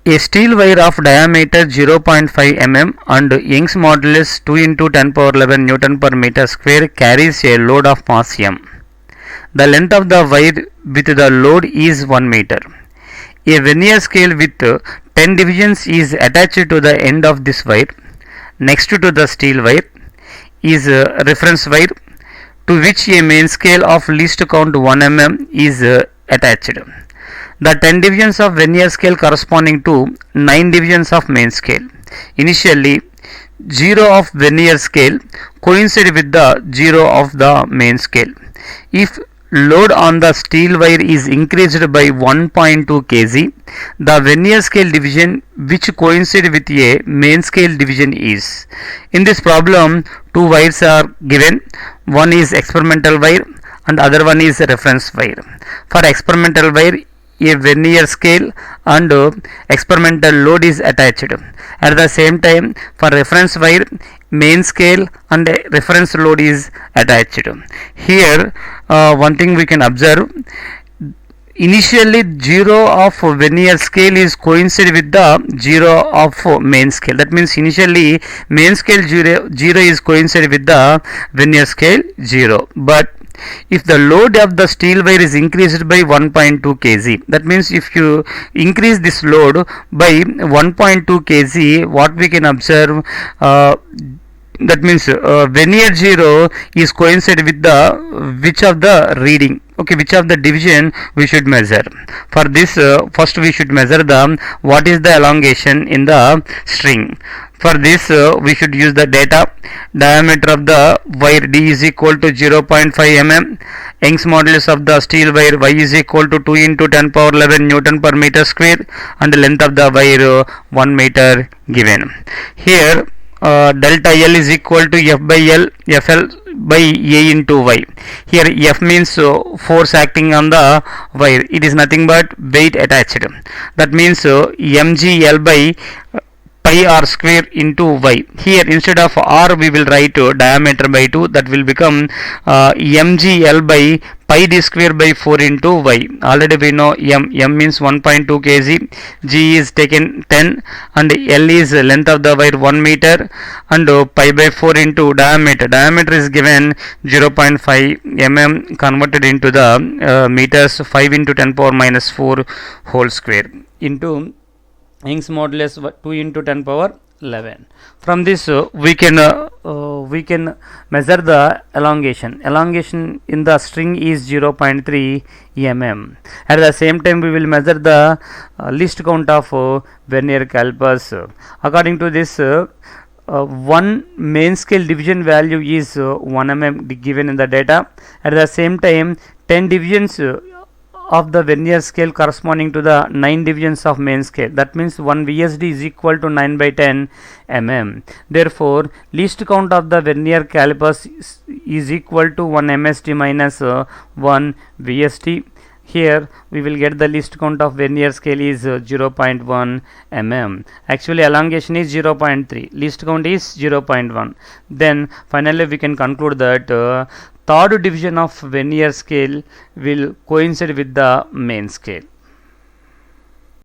A steel wire of diameter 0.5 mm and Young's modulus 2 into 10 power 11 Newton per meter square carries a load of mass m. The length of the wire with the load is 1 meter. A vernier scale with 10 divisions is attached to the end of this wire. Next to the steel wire is a reference wire to which a main scale of least count 1 mm is attached. The 10 divisions of vernier scale corresponding to 9 divisions of main scale. Initially, 0 of vernier scale coincide with the 0 of the main scale. If load on the steel wire is increased by 1.2 kg, the vernier scale division which coincide with a main scale division is. In this problem, two wires are given. One is experimental wire and other one is reference wire. For experimental wire, a vernier scale and experimental load is attached. At the same time, for reference wire, main scale and reference load is attached. Here, one thing we can observe, initially 0 of vernier scale is coincide with the 0 of main scale. That means initially main scale 0 is coincide with the vernier scale 0. But if the load of the steel wire is increased by 1.2 kg, that means if you increase this load by 1.2 kg, what we can observe, that means vernier 0 is coincide with the which of the reading, okay, which of the division we should measure. For this, first we should measure the what is the elongation in the string. For this, we should use the data. Diameter of the wire D is equal to 0.5 mm. Young's modulus of the steel wire Y is equal to 2 into 10 power 11 Newton per meter square, and the length of the wire 1 meter given. Here, delta L is equal to F by L, FL by A into Y. Here F means force acting on the wire. It is nothing but weight attached. That means mgL by pi r square into y. Here instead of r we will write diameter by 2. That will become mgL by pi d square by 4 into y. Already we know m means 1.2 kg, g is taken 10, and l is length of the wire 1 meter, and pi by 4 into diameter. Diameter is given 0.5 mm converted into the meters, 5 into 10 power minus 4 whole square into Young's modulus 2 into 10 power 11. From this we can measure the elongation. Elongation in the string is 0.3 mm. At the same time, we will measure the least count of vernier calipers. According to this, one main scale division value is 1 mm given in the data. At the same time, 10 divisions of the vernier scale corresponding to the 9 divisions of main scale. That means 1 VSD is equal to 9 by 10 mm. Therefore, least count of the vernier calipers is equal to 1 MSD minus 1 VSD. Here we will get the least count of vernier scale is 0.1 mm. Actually elongation is 0.3, least count is 0.1. Then finally we can conclude that third division of vernier scale will coincide with the main scale.